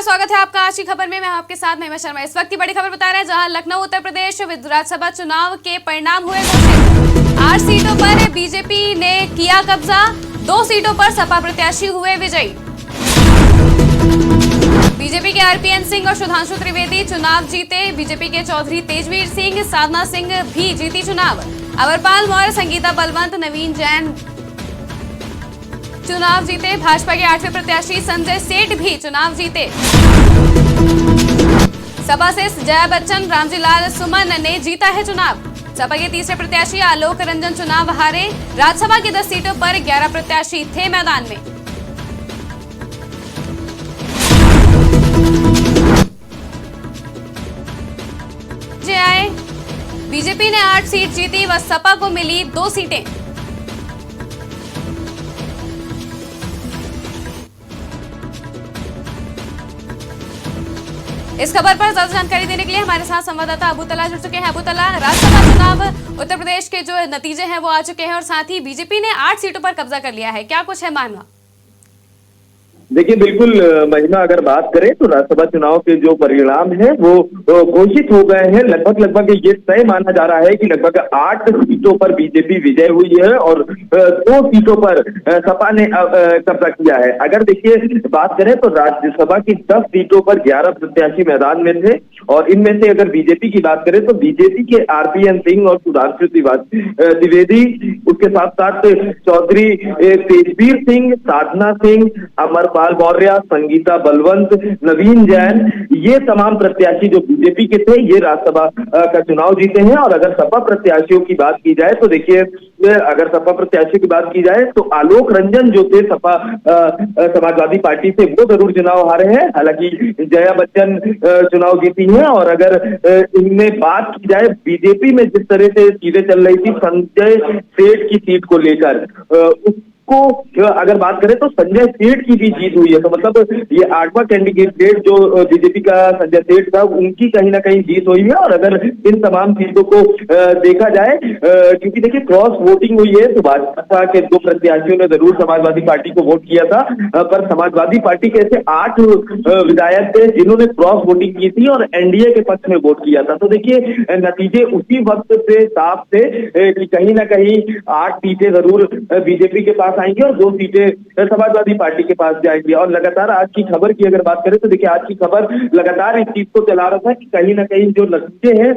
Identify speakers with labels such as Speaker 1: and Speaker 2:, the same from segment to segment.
Speaker 1: नमस्कार, स्वागत है आपका आज की खबर में। मैं आपके साथ महिमा शर्मा। इस वक्त की बड़ी खबर बता रहे हैं, जहां लखनऊ उत्तर प्रदेश विधानसभा चुनाव के परिणाम हुए घोषित। 8 सीटों पर बीजेपी ने किया कब्जा, 2 सीटों पर सपा प्रत्याशी हुए विजयी। बीजेपी के आरपीएन सिंह और सुधांशु त्रिवेदी चुनाव जीते। बीजेपी के चौधरी तेजवीर सिंह, साधना सिंह भी जीती चुनाव। अमरपाल मौर्य, संगीता बलवंत, नवीन जैन चुनाव जीते। भाजपा के 8वें प्रत्याशी संजय सेठ भी चुनाव जीते। सपा से जया बच्चन, रामजी लाल सुमन ने जीता है चुनाव। सपा के 3रे प्रत्याशी आलोक रंजन चुनाव हारे। राज्यसभा की 10 सीटों पर 11 प्रत्याशी थे मैदान में। बीजेपी ने 8 सीट जीती व सपा को मिली 2 सीटें। इस खबर पर ज्यादा जानकारी देने के लिए हमारे साथ संवाददाता अबू तला जुड़ चुके हैं। अबू तला, राज्यसभा चुनाव उत्तर प्रदेश के जो नतीजे हैं वो आ चुके हैं और साथ ही बीजेपी ने 8 सीटों पर कब्जा कर लिया है, क्या कुछ है मामला?
Speaker 2: देखिए, बिल्कुल महिमा, अगर बात करें तो राज्यसभा चुनाव के जो परिणाम है वो घोषित हो गए हैं। लगभग ये तय माना जा रहा है कि लगभग 8 सीटों पर बीजेपी विजय हुई है और 2 सीटों पर सपा ने कब्जा किया है। अगर देखिए बात करें तो राज्यसभा की 10 सीटों पर 11 प्रत्याशी मैदान में थे और इनमें से अगर बीजेपी की बात करें तो बीजेपी के आरपीएन सिंह और सुधांशु त्रिवेदी, उसके साथ साथ चौधरी तेजवीर सिंह, साधना सिंह, अमरपाल मौर्य, संगीता बलवंत, नवीन जैन, ये तमाम प्रत्याशी जो बीजेपी के थे ये राज्यसभा का चुनाव जीते हैं। और अगर सपा प्रत्याशियों की बात की जाए तो देखिए, अगर सपा प्रत्याशियों की बात की जाए तो आलोक रंजन जो थे सपा समाजवादी पार्टी से, वो जरूर चुनाव हारे हैं। हालांकि जया बच्चन चुनाव जीती है। और अगर इनमें बात की जाए बीजेपी में जिस तरह से चीजें चल रही थी संजय सेठ की सीट को लेकर, को अगर बात करें तो संजय सेठ की भी जीत हुई है। तो मतलब ये 8वां कैंडिडेट जो बीजेपी का संजय सेठ था, उनकी कहीं ना कहीं जीत हुई है। और अगर इन तमाम चीजों को देखा जाए, क्योंकि देखिए क्रॉस वोटिंग हुई है, तो भाजपा के 2 प्रत्याशियों ने जरूर समाजवादी पार्टी को वोट किया था, पर समाजवादी पार्टी के ऐसे 8 विधायक थे जिन्होंने क्रॉस वोटिंग की थी और एनडीए के पक्ष में वोट किया था। तो देखिए नतीजे उसी वक्त से साफ थे कि कहीं ना कहीं 8 सीटें जरूर बीजेपी के पास आएंगी और 2 सीटें समाजवादी पार्टी के पास जाएंगी। और लगातार आज की खबर की अगर बात करें तो देखिए, आज की खबर लगातार इस चीज को चला रहा था कि कहीं ना कहीं जो नतीजे हैं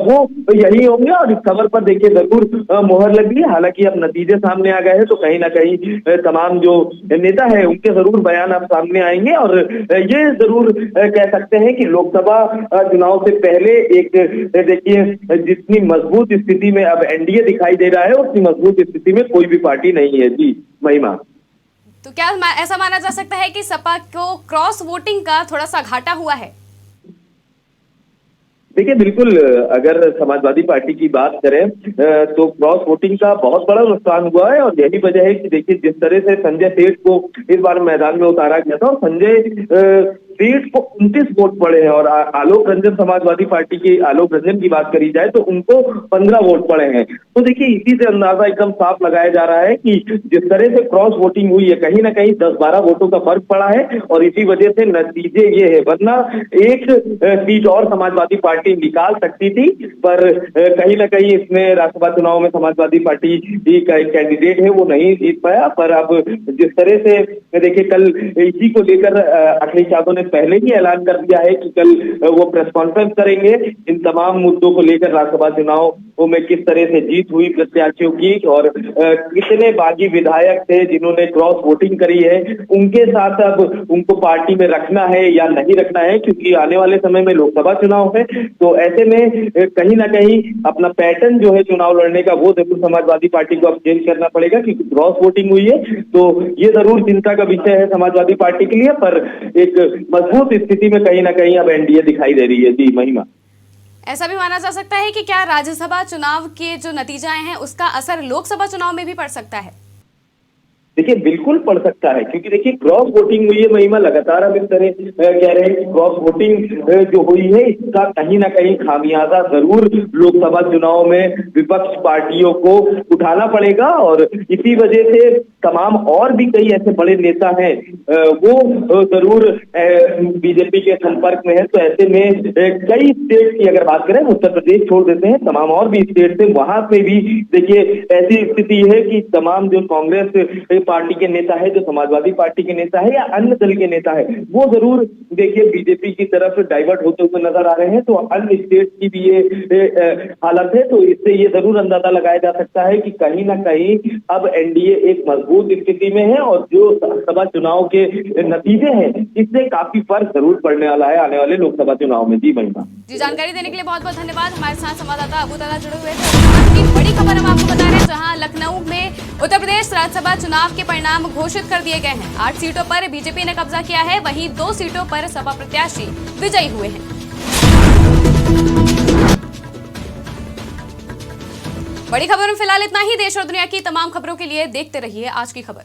Speaker 2: वो यही होंगे और इस खबर पर देखिए जरूर मोहर लग गई। हालांकि अब नतीजे सामने आ गए हैं तो कहीं ना कहीं तमाम जो नेता है उनके जरूर बयान अब सामने आएंगे और ये जरूर कह सकते हैं कि लोकसभा चुनाव से पहले एक देखिए जितनी मजबूत स्थिति में अब एनडीए दिखाई दे रहा है, उतनी मजबूत स्थिति में कोई भी पार्टी नहीं है। जी महिमा,
Speaker 1: तो क्या ऐसा माना जा सकता है कि सपा को क्रॉस वोटिंग का थोड़ा सा घाटा हुआ है?
Speaker 2: देखिए, बिल्कुल अगर समाजवादी पार्टी की बात करें तो क्रॉस वोटिंग का बहुत बड़ा नुकसान हुआ है। और यही वजह है कि देखिए जिस तरह से संजय सेठ को इस बार मैदान में उतारा गया था और संजय सेठ को 29 वोट पड़े हैं और आलोक रंजन, समाजवादी पार्टी के आलोक रंजन की बात करी जाए तो उनको 15 वोट पड़े हैं। तो देखिए इसी से अंदाजा एकदम साफ लगाया जा रहा है कि जिस तरह से क्रॉस वोटिंग हुई है कहीं ना कहीं 10-12 वोटों का फर्क पड़ा है और इसी वजह से नतीजे ये है। वरना एक सीट और समाजवादी पार्टी निकाल सकती थी, पर कहीं ना कहीं इसमें राज्यसभा चुनाव में समाजवादी पार्टी का एक कैंडिडेट है वो नहीं जीत पाया। पर अब जिस तरह से देखिए, कल इसी को लेकर अखिलेश यादव ने पहले ही ऐलान कर दिया है कि कल वो प्रेस कॉन्फ्रेंस करेंगे इन तमाम मुद्दों को लेकर, राज्यसभा चुनाव में किस तरह से जीत हुई प्रत्याशियों की और कितने बागी विधायक थे जिन्होंने क्रॉस वोटिंग करी है, उनके साथ अब उनको पार्टी में रखना है या नहीं रखना है, क्योंकि आने वाले समय में लोकसभा चुनाव है। तो ऐसे में कहीं ना कहीं अपना पैटर्न जो है चुनाव लड़ने का वो जरूर समाजवादी पार्टी को अब चेंज करना पड़ेगा, क्योंकि क्रॉस वोटिंग हुई है। तो ये जरूर चिंता का विषय है समाजवादी पार्टी के लिए, पर एक मजबूत स्थिति में कहीं ना कहीं अब एनडीए दिखाई दे रही है। जी महिमा,
Speaker 1: ऐसा भी माना जा सकता है कि क्या राज्यसभा चुनाव के जो नतीजे आए हैं उसका असर लोकसभा चुनाव में भी पड़ सकता है?
Speaker 2: देखिए बिल्कुल पड़ सकता है, क्योंकि देखिए क्रॉस वोटिंग हुई है महिमा, लगातार हम इस तरह कह रहे हैं कि क्रॉस वोटिंग जो हुई है इसका कहीं ना कहीं खामियाजा जरूर लोकसभा चुनाव में विपक्ष पार्टियों को उठाना पड़ेगा, और इसी वजह से तमाम और भी कई ऐसे बड़े नेता हैं वो जरूर बीजेपी के संपर्क में है। तो ऐसे में कई स्टेट की अगर बात करें, उत्तर प्रदेश छोड़ देते हैं, तमाम और भी स्टेट से वहां पे भी देखिए ऐसी स्थिति है कि तमाम जो कांग्रेस पार्टी के नेता है, जो समाजवादी पार्टी के नेता है या अन्य दल के नेता है, वो जरूर देखिए बीजेपी की तरफ डाइवर्ट होते हुए नजर आ रहे हैं। तो अन्य स्टेट की भी ये हालत है, तो इससे ये जरूर अंदाजा लगाया जा सकता है कि कहीं ना कहीं अब एनडीए एक मजबूत स्थिति में है, और जो लोकसभा चुनाव के नतीजे हैं इससे काफी फर्क जरूर पड़ने वाला है आने वाले लोकसभा चुनाव में। जी महिमा
Speaker 1: जी, जानकारी देने के लिए बहुत बहुत धन्यवाद। हमारे साथ संवाददाता अबू तला जुड़े हुए थे। बड़ी खबर हम आपको बता रहे हैं, जहां लखनऊ में उत्तर प्रदेश राज्यसभा चुनाव के परिणाम घोषित कर दिए गए हैं। 8 सीटों पर बीजेपी ने कब्जा किया है, वहीं 2 सीटों पर सपा प्रत्याशी विजयी हुए हैं। बड़ी खबर में फिलहाल इतना ही। देश और दुनिया की तमाम खबरों के लिए देखते रहिए आज की खबर।